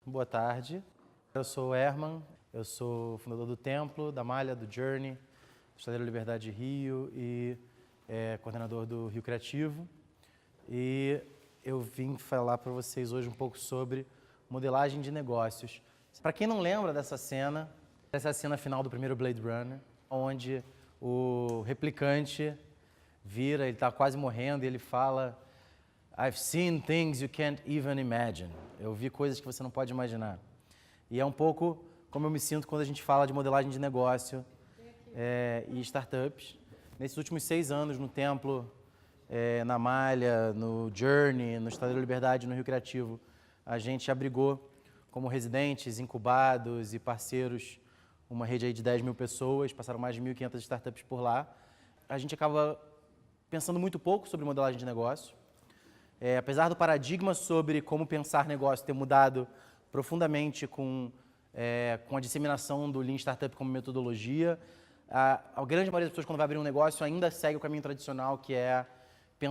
Boa tarde, eu sou o Herman, eu sou fundador do Templo, da Malha, do Journey, do Estadeira Liberdade Rio e coordenador do Rio Criativo. E eu vim falar para vocês hoje um pouco sobre modelagem de negócios. Para quem não lembra dessa cena, essa é a cena final do primeiro Blade Runner, onde o replicante vira, ele está quase morrendo e ele fala: I've seen things you can't even imagine. Eu vi coisas que você não pode imaginar. E é um pouco como eu me sinto quando a gente fala de modelagem de negócio e startups. Nesses últimos 6 anos no Templo, na Malha, no Journey, no Estadeira Liberdade, no Rio Criativo, a gente abrigou como residentes, incubados e parceiros uma rede aí de 10 mil pessoas, passaram mais de 1.500 startups por lá. A gente acaba pensando muito pouco sobre modelagem de negócio. Apesar do paradigma sobre como pensar negócio ter mudado profundamente com a disseminação do Lean Startup como metodologia, a grande maioria das pessoas, quando vai abrir um negócio, ainda segue o caminho tradicional, que é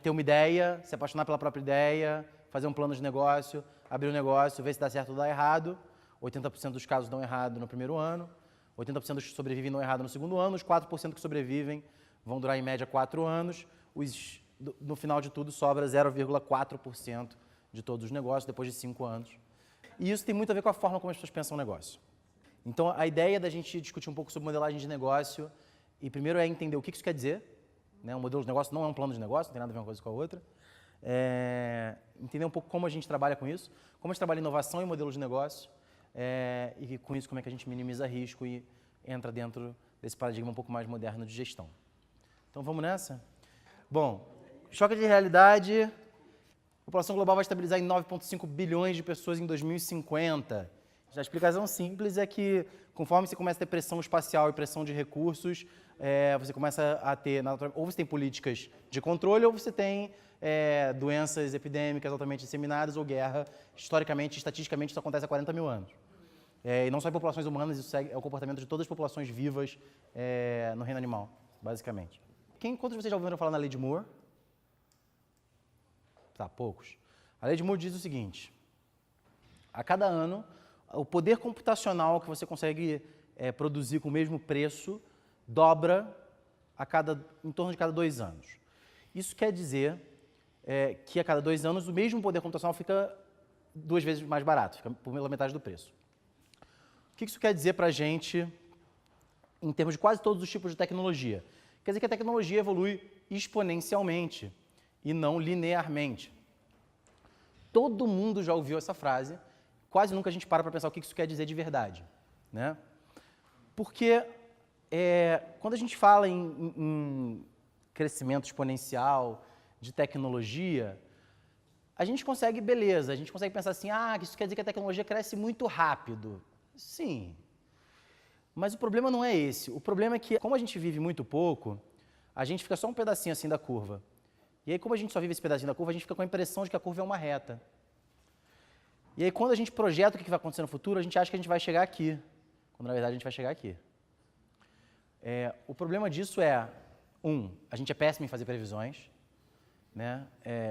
ter uma ideia, se apaixonar pela própria ideia, fazer um plano de negócio, abrir um negócio, ver se dá certo ou dá errado. 80% dos casos dão errado no primeiro ano, 80% dos que sobrevivem dão errado no segundo ano, os 4% que sobrevivem vão durar em média 4 anos, no final de tudo sobra 0,4% de todos os negócios depois de 5 anos. E isso tem muito a ver com a forma como as pessoas pensam o negócio. Então a ideia da gente discutir um pouco sobre modelagem de negócio, e primeiro é entender o que isso quer dizer. Um modelo de negócio não é um plano de negócio, não tem nada a ver uma coisa com a outra. Entender um pouco como a gente trabalha com isso, como a gente trabalha inovação e modelo de negócio, e com isso como é que a gente minimiza risco e entra dentro desse paradigma um pouco mais moderno de gestão. Então vamos nessa? Bom, choque de realidade, a população global vai estabilizar em 9,5 bilhões de pessoas em 2050. A explicação simples é que, conforme você começa a ter pressão espacial e pressão de recursos, você começa a ter, ou você tem políticas de controle, ou você tem doenças epidêmicas altamente disseminadas, ou guerra. Historicamente, estatisticamente, isso acontece há 40 mil anos. E não só em populações humanas, isso é o comportamento de todas as populações vivas no reino animal, basicamente. Quantos de vocês já ouviram falar na Lei de Moore? Tá, poucos. A Lei de Moore diz o seguinte: a cada ano, o poder computacional que você consegue produzir com o mesmo preço dobra em torno de cada 2 anos. Isso quer dizer que a cada 2 anos o mesmo poder computacional fica 2 vezes mais barato, fica pela metade do preço. O que isso quer dizer para a gente em termos de quase todos os tipos de tecnologia? Quer dizer que a tecnologia evolui exponencialmente e não linearmente. Todo mundo já ouviu essa frase, quase nunca a gente para pensar o que isso quer dizer de verdade, né? Porque quando a gente fala em crescimento exponencial de tecnologia, a gente consegue, beleza, a gente consegue pensar assim, isso quer dizer que a tecnologia cresce muito rápido. Sim. Mas o problema não é esse. O problema é que, como a gente vive muito pouco, a gente fica só um pedacinho assim da curva. E aí, como a gente só vive esse pedacinho da curva, a gente fica com a impressão de que a curva é uma reta. E aí, quando a gente projeta o que vai acontecer no futuro, a gente acha que a gente vai chegar aqui, quando na verdade a gente vai chegar aqui. O problema disso é, a gente é péssimo em fazer previsões, né?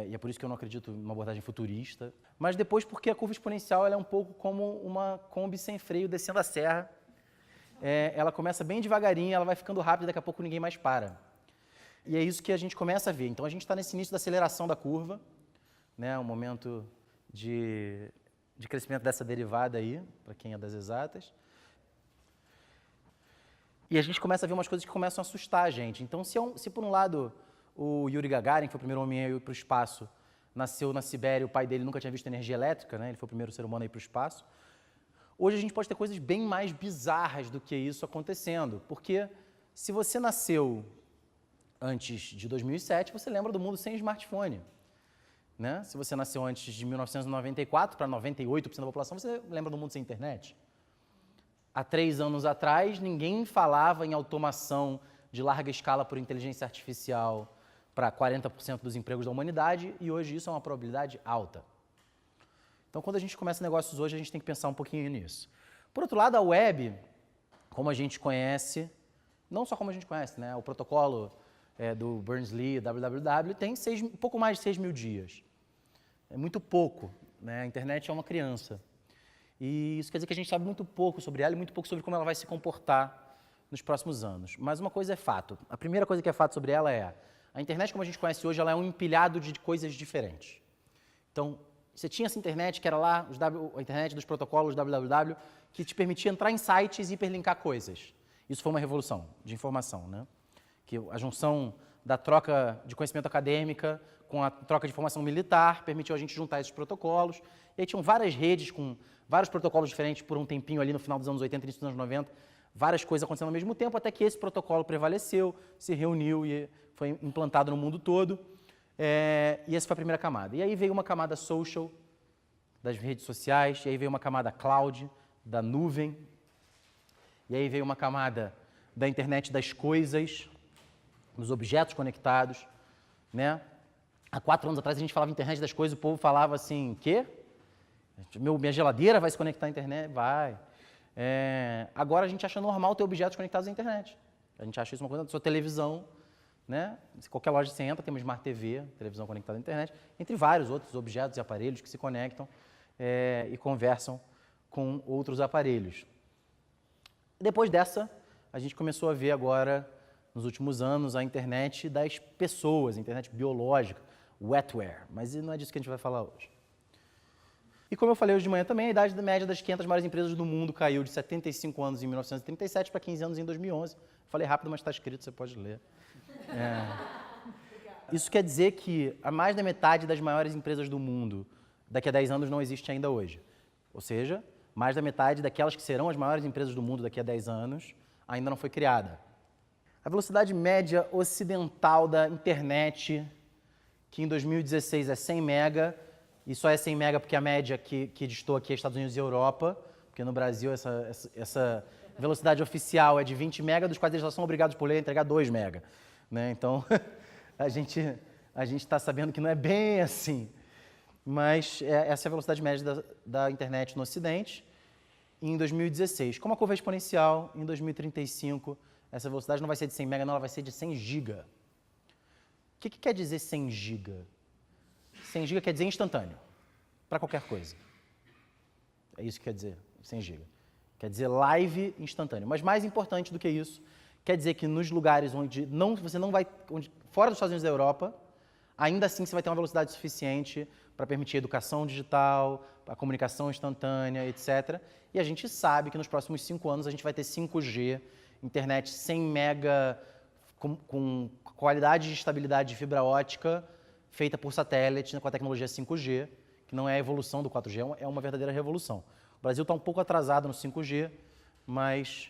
E é por isso que eu não acredito em uma abordagem futurista. Mas depois, porque a curva exponencial ela é um pouco como uma Kombi sem freio descendo a serra. Ela começa bem devagarinho, ela vai ficando rápida e daqui a pouco ninguém mais para. E é isso que a gente começa a ver. Então a gente está nesse início da aceleração da curva, né? Um momento de crescimento dessa derivada aí, para quem é das exatas. E a gente começa a ver umas coisas que começam a assustar a gente. Então, se por um lado o Yuri Gagarin, que foi o primeiro homem a ir para o espaço, nasceu na Sibéria, o pai dele nunca tinha visto energia elétrica, né? Ele foi o primeiro ser humano a ir para o espaço. Hoje a gente pode ter coisas bem mais bizarras do que isso acontecendo, porque se você nasceu antes de 2007, você lembra do mundo sem smartphone. Né? Se você nasceu antes de 1994, para 98% da população, você lembra do mundo sem internet. Há 3 anos atrás, ninguém falava em automação de larga escala por inteligência artificial para 40% dos empregos da humanidade, e hoje isso é uma probabilidade alta. Então, quando a gente começa negócios hoje, a gente tem que pensar um pouquinho nisso. Por outro lado, a web, como a gente conhece, não só como a gente conhece, né? O protocolo do Berners-Lee, www, tem um pouco mais de 6 mil dias. É muito pouco, né? A internet é uma criança. E isso quer dizer que a gente sabe muito pouco sobre ela e muito pouco sobre como ela vai se comportar nos próximos anos. Mas uma coisa é fato. A primeira coisa que é fato sobre ela é a internet, como a gente conhece hoje, ela é um empilhado de coisas diferentes. Então, você tinha essa internet que era lá, a internet dos protocolos www, que te permitia entrar em sites e hiperlinkar coisas. Isso foi uma revolução de informação, né? Que a junção da troca de conhecimento acadêmica com a troca de informação militar permitiu a gente juntar esses protocolos. E aí tinham várias redes com vários protocolos diferentes por um tempinho ali no final dos anos 80 e início dos anos 90, várias coisas acontecendo ao mesmo tempo, até que esse protocolo prevaleceu, se reuniu e foi implantado no mundo todo. E essa foi a primeira camada. E aí veio uma camada social, das redes sociais, e aí veio uma camada cloud, da nuvem, e aí veio uma camada da internet das coisas, dos objetos conectados, né? Há 4 anos atrás a gente falava internet das coisas, o povo falava assim, quê? Minha geladeira vai se conectar à internet? Vai. Agora a gente acha normal ter objetos conectados à internet. A gente acha isso uma coisa da sua televisão, né? Qualquer loja que você entra tem uma Smart TV, televisão conectada à internet, entre vários outros objetos e aparelhos que se conectam e conversam com outros aparelhos. Depois dessa, a gente começou a ver agora, nos últimos anos, a internet das pessoas, a internet biológica, wetware, mas não é disso que a gente vai falar hoje. E como eu falei hoje de manhã também, a idade média das 500 maiores empresas do mundo caiu de 75 anos em 1937 para 15 anos em 2011. Falei rápido, mas está escrito, você pode ler. Isso quer dizer que a mais da metade das maiores empresas do mundo daqui a 10 anos não existe ainda hoje. Ou seja, mais da metade daquelas que serão as maiores empresas do mundo daqui a 10 anos ainda não foi criada. A velocidade média ocidental da internet, que em 2016 é 100 mega, e só é 100 mega porque a média que distou aqui é Estados Unidos e Europa, porque no Brasil essa velocidade oficial é de 20 mega, dos quais eles já são obrigados por lei a entregar 2 mega. Né? Então, a gente está sabendo que não é bem assim. Mas essa é a velocidade média da internet no Ocidente em 2016. Como a curva é exponencial, em 2035, essa velocidade não vai ser de 100 mega, não, ela vai ser de 100 giga. O que quer dizer 100 giga? 100 giga quer dizer instantâneo, para qualquer coisa. É isso que quer dizer 100 giga. Quer dizer live instantâneo. Mas mais importante do que isso, quer dizer que nos lugares onde você não vai, fora dos Estados Unidos e da Europa, ainda assim você vai ter uma velocidade suficiente para permitir a educação digital, a comunicação instantânea, etc. E a gente sabe que nos próximos 5 anos a gente vai ter 5G, internet 100 mega, com qualidade de estabilidade de fibra ótica, feita por satélite, com a tecnologia 5G, que não é a evolução do 4G, é uma verdadeira revolução. O Brasil está um pouco atrasado no 5G, mas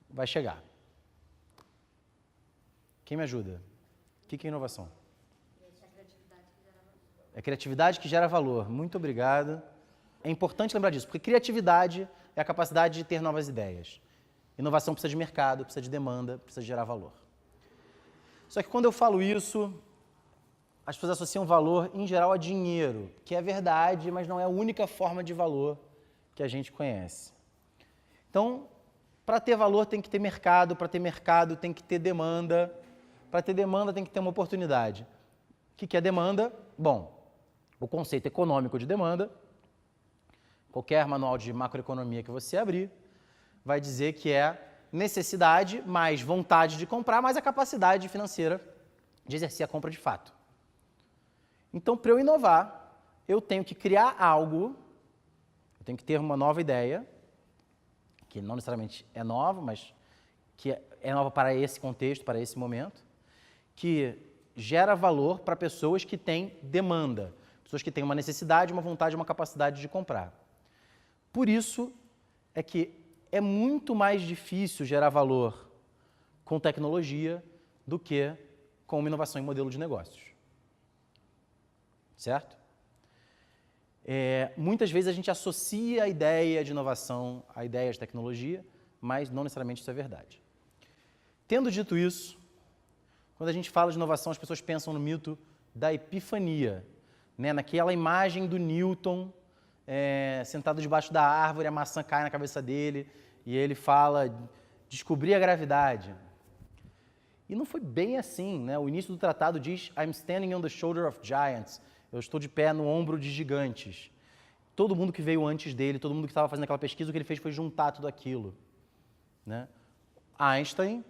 vai chegar. Quem me ajuda? O que é inovação? É criatividade que gera valor. Muito obrigado. É importante lembrar disso, porque criatividade é a capacidade de ter novas ideias. Inovação precisa de mercado, precisa de demanda, precisa gerar valor. Só que quando eu falo isso, as pessoas associam valor, em geral, a dinheiro, que é verdade, mas não é a única forma de valor que a gente conhece. Então, para ter valor tem que ter mercado, para ter mercado tem que ter demanda, para ter demanda tem que ter uma oportunidade. O que é demanda? Bom, o conceito econômico de demanda, qualquer manual de macroeconomia que você abrir, vai dizer que é necessidade mais vontade de comprar, mais a capacidade financeira de exercer a compra de fato. Então, para eu inovar, eu tenho que criar algo, eu tenho que ter uma nova ideia, que não necessariamente é nova, mas que é nova para esse contexto, para esse momento, que gera valor para pessoas que têm demanda, pessoas que têm uma necessidade, uma vontade, uma capacidade de comprar. Por isso é que é muito mais difícil gerar valor com tecnologia do que com uma inovação em modelo de negócios. Certo? Muitas vezes a gente associa a ideia de inovação à ideia de tecnologia, mas não necessariamente isso é verdade. Tendo dito isso, quando a gente fala de inovação, as pessoas pensam no mito da epifania, né? Naquela imagem do Newton sentado debaixo da árvore, a maçã cai na cabeça dele e ele fala, descobri a gravidade. E não foi bem assim, né? O início do tratado diz, I'm standing on the shoulder of giants. Eu estou de pé no ombro de gigantes. todo mundo que veio antes dele, todo mundo que estava fazendo aquela pesquisa, o que ele fez foi juntar tudo aquilo, né? Einstein,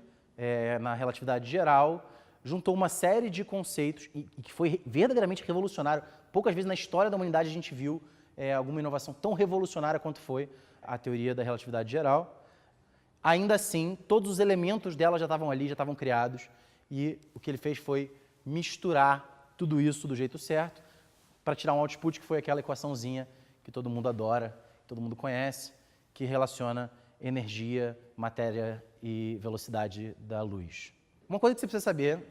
na relatividade geral, juntou uma série de conceitos e que foi verdadeiramente revolucionário. Poucas vezes na história da humanidade a gente viu alguma inovação tão revolucionária quanto foi a teoria da relatividade geral. Ainda assim, todos os elementos dela já estavam ali, já estavam criados, e o que ele fez foi misturar tudo isso do jeito certo para tirar um output que foi aquela equaçãozinha que todo mundo adora, todo mundo conhece, que relaciona energia, matéria e velocidade da luz. Uma coisa que você precisa saber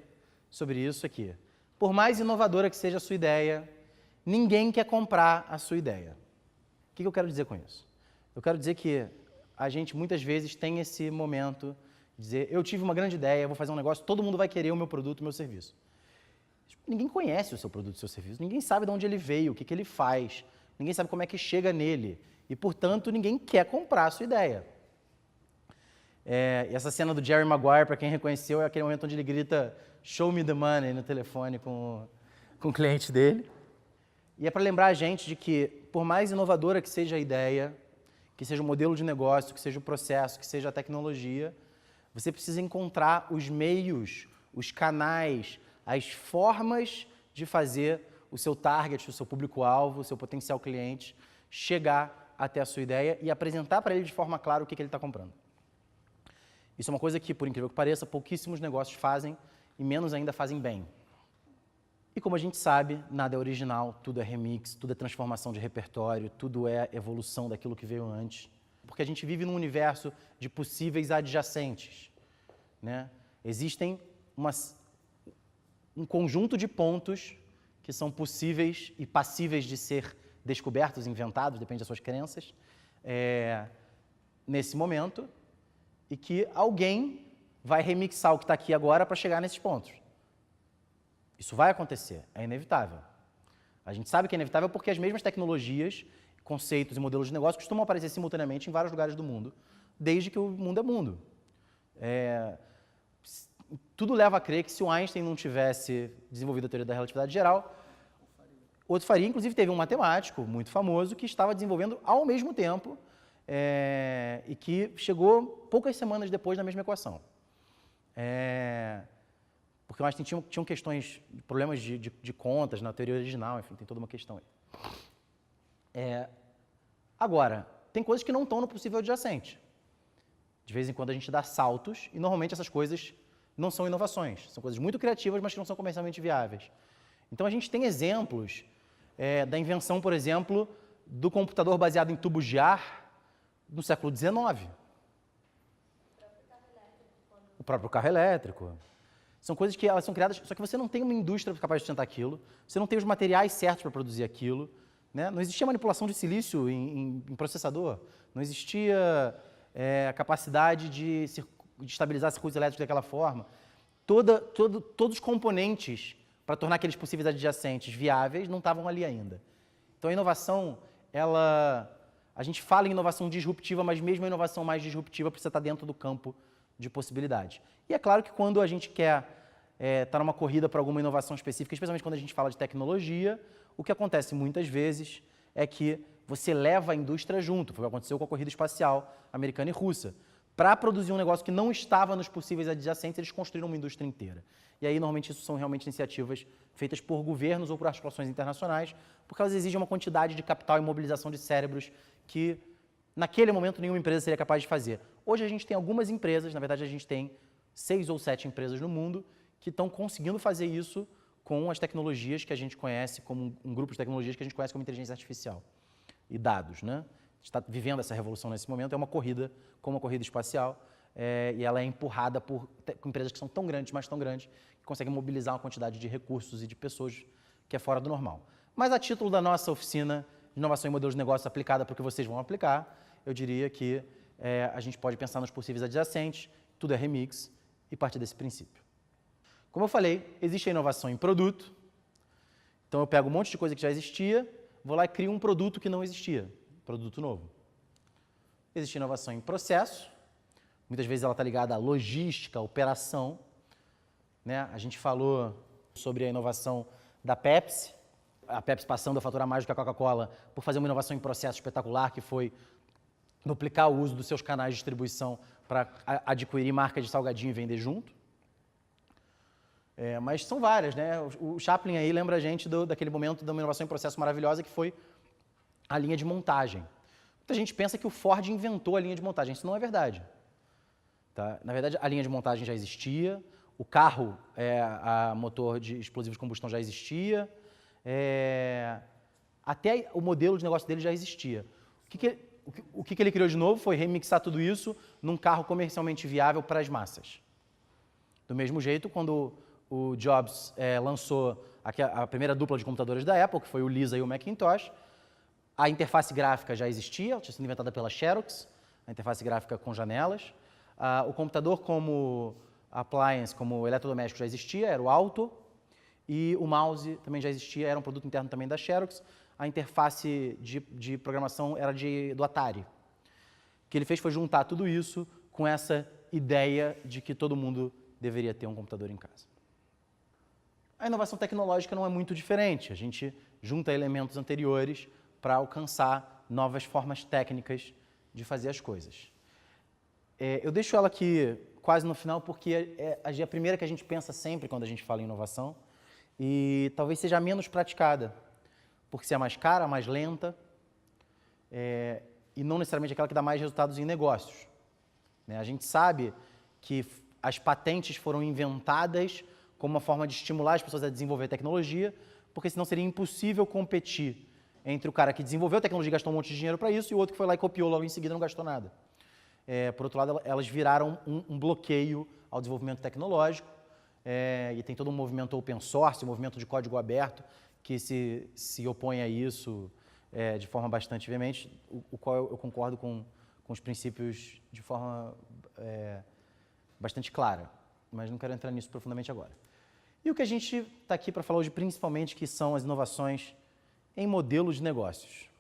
sobre isso é que, por mais inovadora que seja a sua ideia, ninguém quer comprar a sua ideia. O que eu quero dizer com isso? Eu quero dizer que a gente muitas vezes tem esse momento de dizer, eu tive uma grande ideia, eu vou fazer um negócio, todo mundo vai querer o meu produto, o meu serviço. Ninguém conhece o seu produto, o seu serviço, ninguém sabe de onde ele veio, o que ele faz, ninguém sabe como é que chega nele e, portanto, ninguém quer comprar a sua ideia. E essa cena do Jerry Maguire, para quem reconheceu, é aquele momento onde ele grita "Show me the money" no telefone com o cliente dele. E é para lembrar a gente de que, por mais inovadora que seja a ideia, que seja o modelo de negócio, que seja o processo, que seja a tecnologia, você precisa encontrar os meios, os canais, as formas de fazer o seu target, o seu público-alvo, o seu potencial cliente chegar até a sua ideia e apresentar para ele de forma clara o que ele está comprando. Isso é uma coisa que, por incrível que pareça, pouquíssimos negócios fazem e menos ainda fazem bem. E como a gente sabe, nada é original, tudo é remix, tudo é transformação de repertório, tudo é evolução daquilo que veio antes. Porque a gente vive num universo de possíveis adjacentes, né? Existem um conjunto de pontos que são possíveis e passíveis de ser descobertos, inventados, depende das suas crenças, nesse momento, e que alguém vai remixar o que está aqui agora para chegar nesses pontos. Isso vai acontecer, é inevitável. A gente sabe que é inevitável porque as mesmas tecnologias, conceitos e modelos de negócio costumam aparecer simultaneamente em vários lugares do mundo, desde que o mundo é mundo. Tudo leva a crer que se o Einstein não tivesse desenvolvido a teoria da relatividade geral, outro faria. Inclusive, teve um matemático muito famoso que estava desenvolvendo ao mesmo tempo e que chegou poucas semanas depois na mesma equação. Porque o Einstein tinha questões, problemas de contas na teoria original, enfim, tem toda uma questão aí. Agora, tem coisas que não estão no possível adjacente. De vez em quando a gente dá saltos e normalmente essas coisas não são inovações, são coisas muito criativas, mas que não são comercialmente viáveis. Então a gente tem exemplos da invenção, por exemplo, do computador baseado em tubos de ar no século XIX. O próprio carro elétrico. São coisas que elas são criadas, só que você não tem uma indústria capaz de sustentar aquilo, você não tem os materiais certos para produzir aquilo, né? Não existia manipulação de silício em processador, não existia a capacidade de estabilizar circuitos elétricos daquela forma. Todos os componentes para tornar aqueles possíveis adjacentes viáveis não estavam ali ainda. Então a inovação, a gente fala em inovação disruptiva, mas mesmo a inovação mais disruptiva precisa estar dentro do campo de possibilidade. E é claro que quando a gente quer estar numa corrida para alguma inovação específica, especialmente quando a gente fala de tecnologia, o que acontece muitas vezes é que você leva a indústria junto. Foi o que aconteceu com a corrida espacial americana e russa. Para produzir um negócio que não estava nos possíveis adjacentes, eles construíram uma indústria inteira. E aí, normalmente, isso são realmente iniciativas feitas por governos ou por articulações internacionais, porque elas exigem uma quantidade de capital e mobilização de cérebros que, naquele momento, nenhuma empresa seria capaz de fazer. Hoje, a gente tem algumas empresas, na verdade, a gente tem 6 ou 7 empresas no mundo que estão conseguindo fazer isso com as tecnologias que a gente conhece, como um grupo de tecnologias que a gente conhece como inteligência artificial e dados, né? A gente está vivendo essa revolução nesse momento, é uma corrida, como uma corrida espacial, e ela é empurrada por empresas que são tão grandes, mas tão grandes, que conseguem mobilizar uma quantidade de recursos e de pessoas que é fora do normal. Mas a título da nossa oficina de inovação e modelos de negócio aplicada para o que vocês vão aplicar, eu diria que a gente pode pensar nos possíveis adjacentes, tudo é remix, e partir desse princípio. Como eu falei, existe a inovação em produto, então eu pego um monte de coisa que já existia, vou lá e crio um produto que não existia, produto novo. Existe inovação em processo, muitas vezes ela está ligada à logística, à operação, né? A gente falou sobre a inovação da Pepsi, a Pepsi passando a faturar mais do que a Coca-Cola por fazer uma inovação em processo espetacular, que foi duplicar o uso dos seus canais de distribuição para adquirir marca de salgadinho e vender junto. Mas são várias, né? O Chaplin aí lembra a gente daquele momento de uma inovação em processo maravilhosa que foi a linha de montagem. Muita gente pensa que o Ford inventou a linha de montagem, isso não é verdade. Tá? Na verdade, a linha de montagem já existia, o carro a motor de explosivos de combustão já existia, até o modelo de negócio dele já existia. O que ele criou de novo foi remixar tudo isso num carro comercialmente viável para as massas. Do mesmo jeito, quando o Jobs lançou a primeira dupla de computadores da Apple, que foi o Lisa e o Macintosh, a interface gráfica já existia, ela tinha sido inventada pela Xerox, a interface gráfica com janelas. O computador como appliance, como eletrodoméstico já existia, era o Alto, e o mouse também já existia, era um produto interno também da Xerox. A interface de programação era do Atari. O que ele fez foi juntar tudo isso com essa ideia de que todo mundo deveria ter um computador em casa. A inovação tecnológica não é muito diferente, a gente junta elementos anteriores para alcançar novas formas técnicas de fazer as coisas. Eu deixo ela aqui quase no final porque é a primeira que a gente pensa sempre quando a gente fala em inovação e talvez seja a menos praticada, porque se é mais cara, mais lenta e não necessariamente aquela que dá mais resultados em negócios. A gente sabe que as patentes foram inventadas como uma forma de estimular as pessoas a desenvolver tecnologia, porque senão seria impossível competir entre o cara que desenvolveu a tecnologia e gastou um monte de dinheiro para isso e o outro que foi lá e copiou logo em seguida e não gastou nada. Por outro lado, elas viraram um bloqueio ao desenvolvimento tecnológico e tem todo um movimento open source, um movimento de código aberto que se opõe a isso de forma bastante veemente, o qual eu concordo com os princípios de forma bastante clara, mas não quero entrar nisso profundamente agora. E o que a gente está aqui para falar hoje principalmente que são as inovações em modelos de negócios.